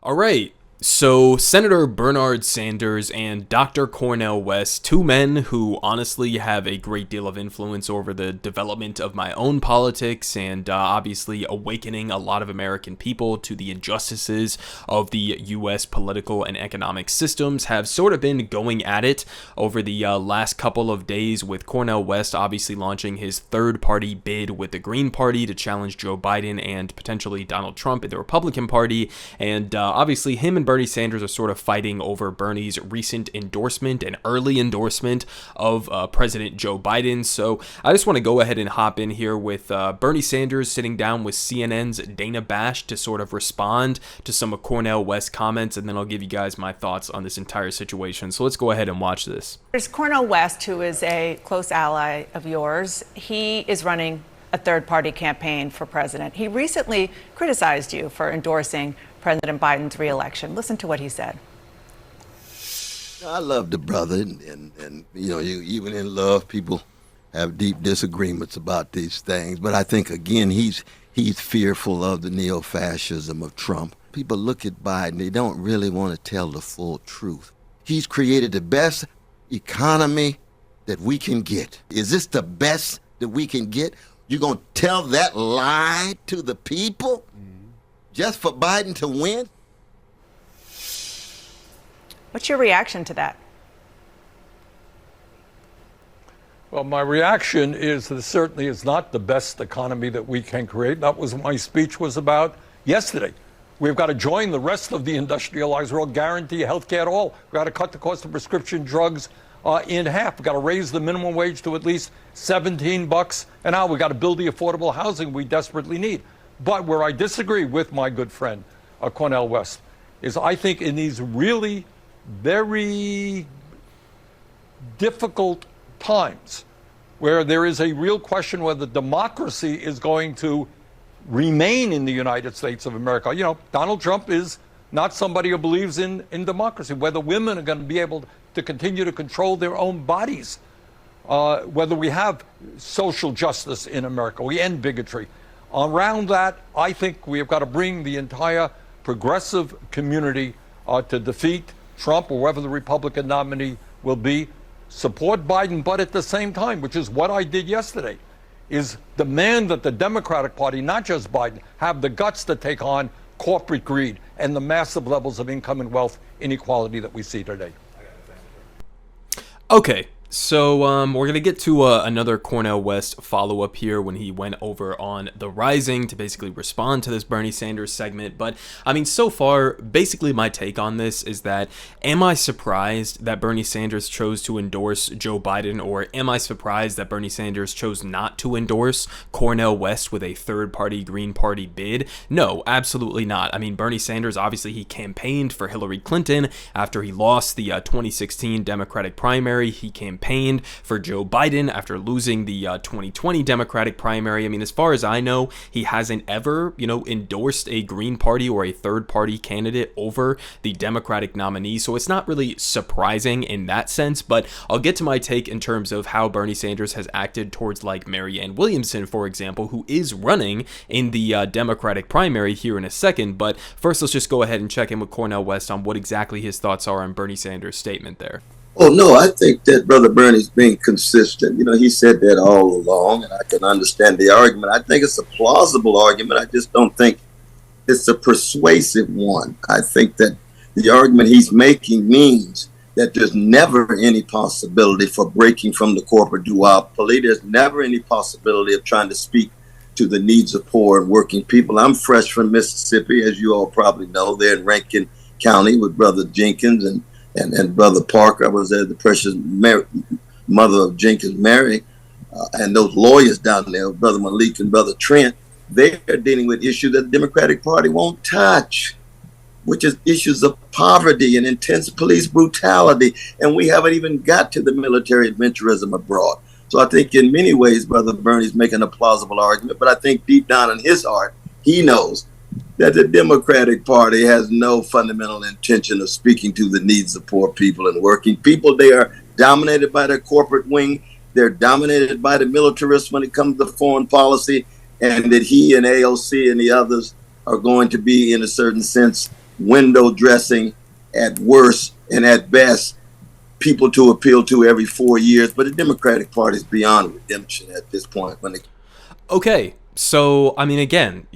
All right. So, Senator Bernard Sanders and Dr. Cornel West, two men who honestly have a great deal of influence over the development of my own politics and obviously awakening a lot of American people to the injustices of the U.S. political and economic systems, have sort of been going at it over the last couple of days, with Cornel West obviously launching his third-party bid with the Green Party to challenge Joe Biden and potentially Donald Trump in the Republican Party, and obviously him and Bernie Sanders are sort of fighting over Bernie's recent endorsement and early endorsement of President Joe Biden. So I just want to go ahead and hop in here with Bernie Sanders sitting down with CNN's Dana Bash to sort of respond to some of Cornel West's comments, and then I'll give you guys my thoughts on this entire situation. So let's go ahead and watch this. There's Cornel West, who is a close ally of yours. He is running a third-party campaign for president. He recently criticized you for endorsing President Biden's reelection. Listen to what he said. I love the brother, and you know, even in love, people have deep disagreements about these things. But I think, again, he's fearful of the neo-fascism of Trump. People look at Biden, they don't really want to tell the full truth. He's created the best economy that we can get. Is this the best that we can get? You're going to tell that lie to the people just for Biden to win? What's your reaction to that? Well, my reaction is that it certainly is not the best economy that we can create. That was what my speech was about yesterday. We've got to join the rest of the industrialized world, guarantee health care to all. We've got to cut the cost of prescription drugs in half. We've got to raise the minimum wage to at least $17 an hour. We've got to build the affordable housing we desperately need. But where I disagree with my good friend, Cornel West, is I think in these really very difficult times where there is a real question whether democracy is going to remain in the United States of America. You know, Donald Trump is not somebody who believes in democracy, whether women are going to be able to continue to control their own bodies, whether we have social justice in America, we end bigotry. Around that, I think we have got to bring the entire progressive community to defeat Trump or whoever the Republican nominee will be, support Biden, but at the same time, which is what I did yesterday, is demand that the Democratic Party, not just Biden, have the guts to take on corporate greed and the massive levels of income and wealth inequality that we see today. Okay. So we're going to get to another Cornel West follow-up here when he went over on The Rising to basically respond to this Bernie Sanders segment. But, I mean, so far, basically my take on this is that, am I surprised that Bernie Sanders chose to endorse Joe Biden, or am I surprised that Bernie Sanders chose not to endorse Cornel West with a third-party Green Party bid? No, absolutely not. I mean, Bernie Sanders, obviously, he campaigned for Hillary Clinton after he lost the 2016 Democratic primary. He campaigned for Joe Biden after losing the 2020 Democratic primary. I mean, as far as I know, he hasn't ever, endorsed a Green Party or a third party candidate over the Democratic nominee. So it's not really surprising in that sense, but I'll get to my take in terms of how Bernie Sanders has acted towards like Marianne Williamson, for example, who is running in the Democratic primary here in a second. But first, let's just go ahead and check in with Cornel West on what exactly his thoughts are on Bernie Sanders' statement there. Oh, no, I think that Brother Bernie's being consistent. You know, he said that all along, and I can understand the argument. I think it's a plausible argument. I just don't think it's a persuasive one. I think that the argument he's making means that there's never any possibility for breaking from the corporate duopoly. There's never any possibility of trying to speak to the needs of poor and working people. I'm fresh from Mississippi, as you all probably know, there in Rankin County with Brother Jenkins and Brother Parker. I was there, the precious mother of Jenkins, Mary, and those lawyers down there, Brother Malik and Brother Trent. They're dealing with issues that the Democratic Party won't touch, which is issues of poverty and intense police brutality. And we haven't even got to the military adventurism abroad. So I think in many ways, Brother Bernie's making a plausible argument, but I think deep down in his heart, he knows that the Democratic Party has no fundamental intention of speaking to the needs of poor people and working people. They are dominated by their corporate wing. They're dominated by the militarists when it comes to foreign policy, and that he and AOC and the others are going to be, in a certain sense, window dressing at worst, and at best, people to appeal to every 4 years. But the Democratic Party is beyond redemption at this point. Okay. So, I mean, again,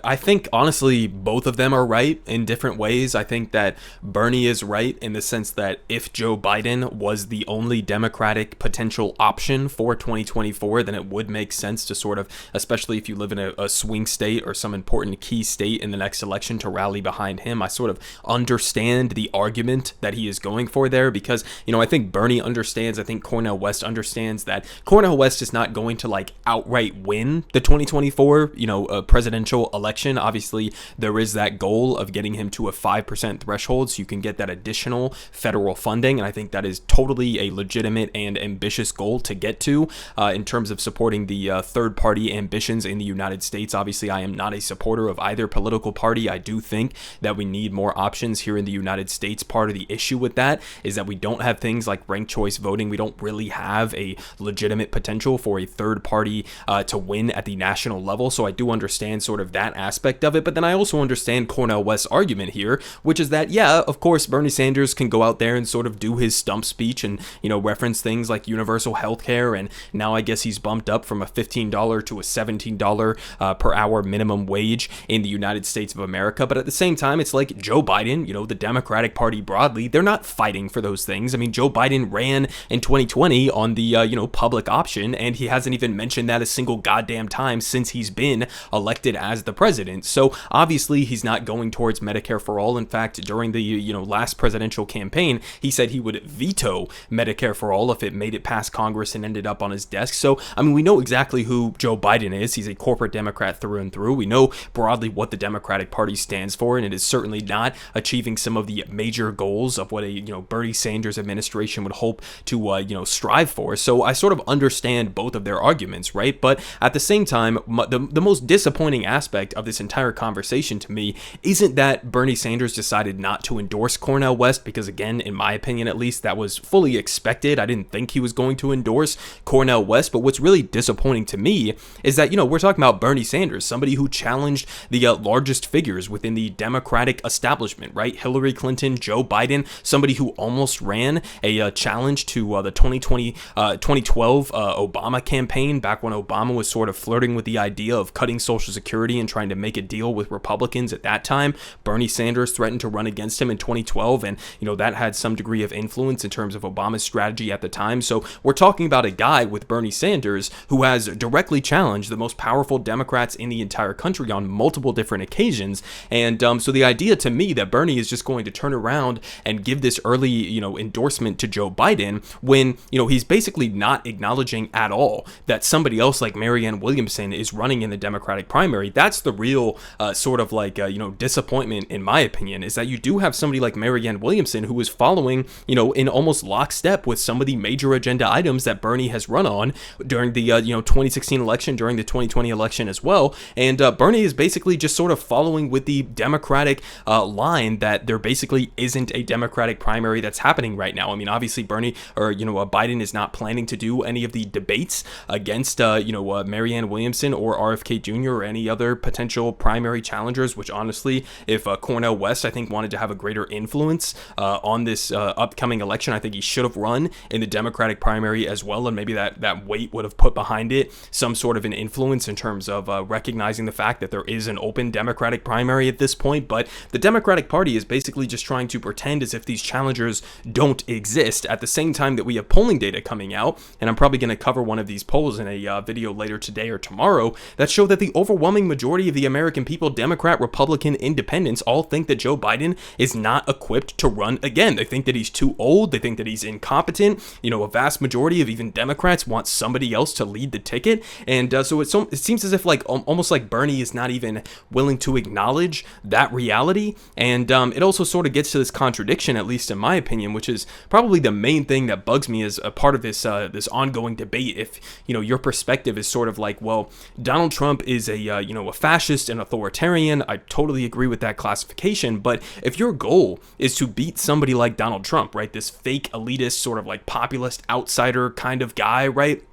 I think honestly both of them are right in different ways. I think that Bernie is right in the sense that if Joe Biden was the only Democratic potential option for 2024, then it would make sense to sort of, especially if you live in a swing state or some important key state in the next election, to rally behind him. I sort of understand the argument that he is going for there because, I think Bernie understands, I think Cornel West understands that Cornel West is not going to like outright win the 2024, presidential election. Obviously, there is that goal of getting him to a 5% threshold so you can get that additional federal funding. And I think that is totally a legitimate and ambitious goal to get to in terms of supporting the third party ambitions in the United States. Obviously, I am not a supporter of either political party. I do think that we need more options here in the United States. Part of the issue with that is that we don't have things like ranked choice voting. We don't really have a legitimate potential for a third party to win at the national level. So I do understand sort of that aspect of it. But then I also understand Cornel West's argument here, which is that, yeah, of course, Bernie Sanders can go out there and sort of do his stump speech and, reference things like universal health care. And now I guess he's bumped up from a $15 to a $17 per hour minimum wage in the United States of America. But at the same time, it's like Joe Biden, the Democratic Party broadly, they're not fighting for those things. I mean, Joe Biden ran in 2020 on the, public option, and he hasn't even mentioned that a single goddamn time since he's been elected as the president. So obviously he's not going towards Medicare for all. In fact, during the last presidential campaign, he said he would veto Medicare for all if it made it past Congress and ended up on his desk. So I mean, we know exactly who Joe Biden is. He's a corporate Democrat through and through. We know broadly what the Democratic Party stands for, and it is certainly not achieving some of the major goals of what a Bernie Sanders administration would hope to strive for. So I sort of understand both of their arguments, right? But at the same time, the most disappointing aspect of this entire conversation to me isn't that Bernie Sanders decided not to endorse Cornel West, because again, in my opinion at least, that was fully expected. I didn't think he was going to endorse Cornel West. But what's really disappointing to me is that, we're talking about Bernie Sanders, somebody who challenged the largest figures within the Democratic establishment, right? Hillary Clinton, Joe Biden, somebody who almost ran a challenge to the 2012 Obama campaign, back when Obama was sort of flirting with the idea of cutting Social Security and trying to make a deal with Republicans at that time. Bernie Sanders threatened to run against him in 2012, and that had some degree of influence in terms of Obama's strategy at the time. So we're talking about a guy with Bernie Sanders who has directly challenged the most powerful Democrats in the entire country on multiple different occasions. And so the idea to me that Bernie is just going to turn around and give this early endorsement to Joe Biden when he's basically not acknowledging at all that somebody else like Marianne Williamson is running in the Democratic primary. That's the real sort of like disappointment in my opinion, is that you do have somebody like Marianne Williamson who is following in almost lockstep with some of the major agenda items that Bernie has run on during the 2016 election, during the 2020 election as well. And Bernie is basically just sort of following with the Democratic line that there basically isn't a Democratic primary that's happening right now. I mean, obviously Bernie or Biden is not planning to do any of the debates against Marianne Williamson or RFK Jr. or any other potential primary challengers, which honestly, if Cornel West, I think, wanted to have a greater influence on this upcoming election, I think he should have run in the Democratic primary as well, and maybe that weight would have put behind it some sort of an influence in terms of recognizing the fact that there is an open Democratic primary at this point. But the Democratic Party is basically just trying to pretend as if these challengers don't exist at the same time that we have polling data coming out, and I'm probably going to cover one of these polls in a video later today or tomorrow, that show that the overwhelming majority of the American people, Democrat, Republican, Independents, all think that Joe Biden is not equipped to run again. They think that he's too old. They think that he's incompetent. A vast majority of even Democrats want somebody else to lead the ticket. And so it seems as if almost like Bernie is not even willing to acknowledge that reality. And it also sort of gets to this contradiction, at least in my opinion, which is probably the main thing that bugs me as a part of this this ongoing debate. If your perspective is sort of like, well, Donald Trump is a fascist and authoritarian, I totally agree with that classification. But if your goal is to beat somebody like Donald Trump, right, this fake elitist sort of like populist outsider kind of guy, right,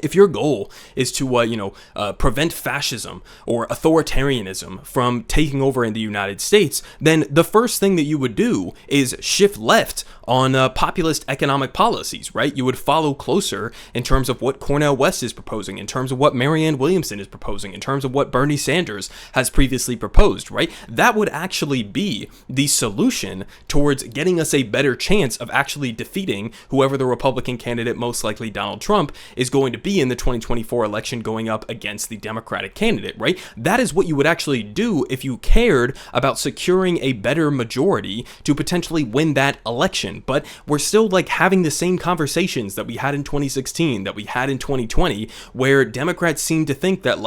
if your goal is to, prevent fascism or authoritarianism from taking over in the United States, then the first thing that you would do is shift left on populist economic policies, right? You would follow closer in terms of what Cornel West is proposing, in terms of what Marianne Williamson is proposing, in terms of what Bernie Sanders has previously proposed, right? That would actually be the solution towards getting us a better chance of actually defeating whoever the Republican candidate, most likely Donald Trump, is going to be in the 2024 election going up against the Democratic candidate, right? That is what you would actually do if you cared about securing a better majority to potentially win that election. But we're still like having the same conversations that we had in 2016, that we had in 2020, where Democrats seem to think that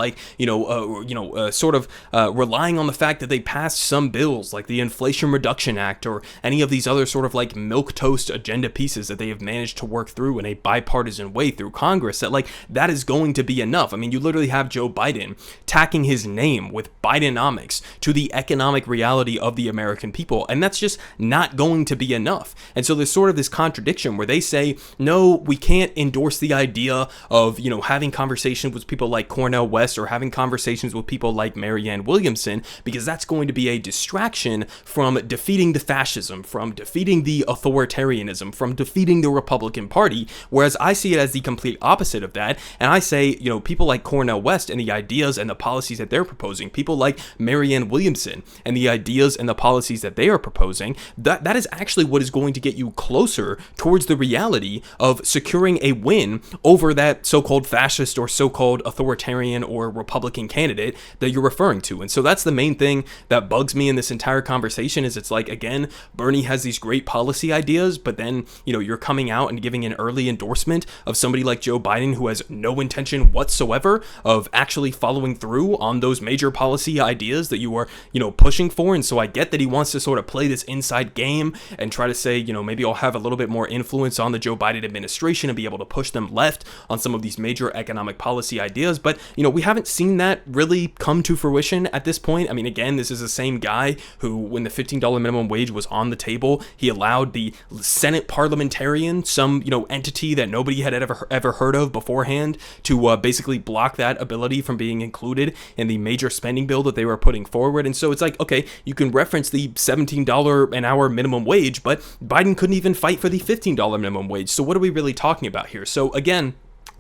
relying on the fact that they passed some bills like the Inflation Reduction Act or any of these other sort of like milquetoast agenda pieces that they have managed to work through in a bipartisan way through Congress, that that is going to be enough. I mean, you literally have Joe Biden tacking his name with Bidenomics to the economic reality of the American people, and that's just not going to be enough. And so there's sort of this contradiction where they say, no, we can't endorse the idea of, having conversations with people like Cornel West or having conversations with people like Marianne Williamson, because that's going to be a distraction from defeating the fascism, from defeating the authoritarianism, from defeating the Republican Party. Whereas I see it as the complete opposite of that. And I say, people like Cornel West and the ideas and the policies that they're proposing, people like Marianne Williamson and the ideas and the policies that they are proposing, that is actually what is going to get you closer towards the reality of securing a win over that so-called fascist or so-called authoritarian or Republican candidate that you're referring to. And so that's the main thing that bugs me in this entire conversation is it's like, again, Bernie has these great policy ideas, but then, you're coming out and giving an early endorsement of somebody like Joe Biden who has no intention whatsoever of actually following through on those major policy ideas that you are, pushing for. And so I get that he wants to sort of play this inside game and try to say, maybe I'll have a little bit more influence on the Joe Biden administration and be able to push them left on some of these major economic policy ideas. But, we haven't seen that really come to fruition at this point. I mean, again, this is the same guy who, when the $15 minimum wage was on the table, he allowed the Senate parliamentarian, some, entity that nobody had ever heard of beforehand, to basically block that ability from being included in the major spending bill that they were putting forward. And so it's like, okay, you can reference the $17 an hour minimum wage, but Biden couldn't even fight for the $15 minimum wage. So what are we really talking about here? So again,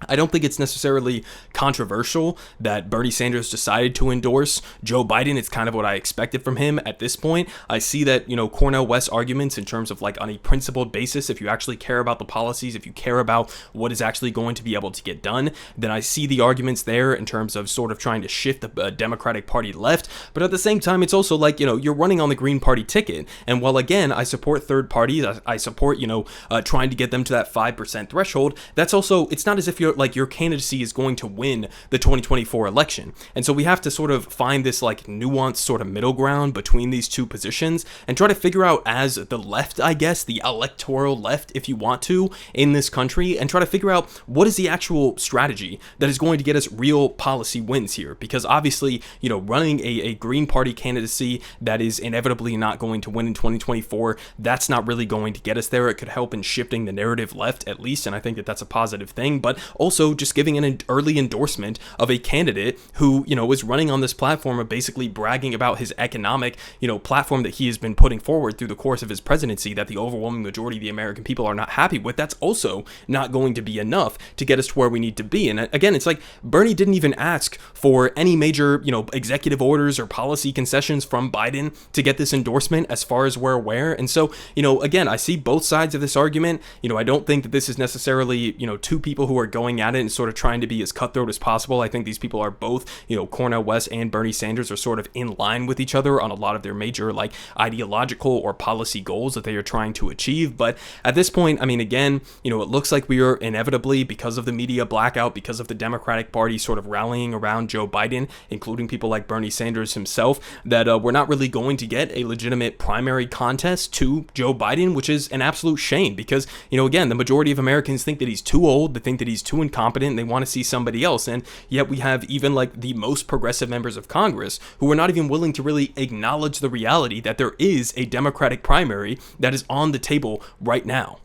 I don't think it's necessarily controversial that Bernie Sanders decided to endorse Joe Biden. It's kind of what I expected from him at this point. I see that, Cornel West's arguments in terms of like on a principled basis, if you actually care about the policies, if you care about what is actually going to be able to get done, then I see the arguments there in terms of sort of trying to shift the Democratic Party left. But at the same time, it's also like, you're running on the Green Party ticket. And while, again, I support third parties, I support, trying to get them to that 5% threshold, that's also, it's not as if your candidacy is going to win the 2024 election. And so we have to sort of find this like nuanced sort of middle ground between these two positions and try to figure out, as the left, I guess, the electoral left, if you want to, in this country, and try to figure out what is the actual strategy that is going to get us real policy wins here. Because obviously, running a Green Party candidacy that is inevitably not going to win in 2024, that's not really going to get us there. It could help in shifting the narrative left, at least, and I think that that's a positive thing. But also just giving an early endorsement of a candidate who, is running on this platform of basically bragging about his economic, platform that he has been putting forward through the course of his presidency that the overwhelming majority of the American people are not happy with. That's also not going to be enough to get us to where we need to be. And again, it's like Bernie didn't even ask for any major, executive orders or policy concessions from Biden to get this endorsement as far as we're aware. And so, again, I see both sides of this argument. I don't think that this is necessarily, two people who are going at it and sort of trying to be as cutthroat as possible. I think these people are both, Cornel West and Bernie Sanders are sort of in line with each other on a lot of their major like ideological or policy goals that they are trying to achieve. But at this point, I mean, again, it looks like we are inevitably, because of the media blackout, because of the Democratic Party sort of rallying around Joe Biden, including people like Bernie Sanders himself, that we're not really going to get a legitimate primary contest to Joe Biden, which is an absolute shame because, again, the majority of Americans think that he's too old, they think that he's too incompetent, and they want to see somebody else. And yet we have even like the most progressive members of Congress who are not even willing to really acknowledge the reality that there is a Democratic primary that is on the table right now.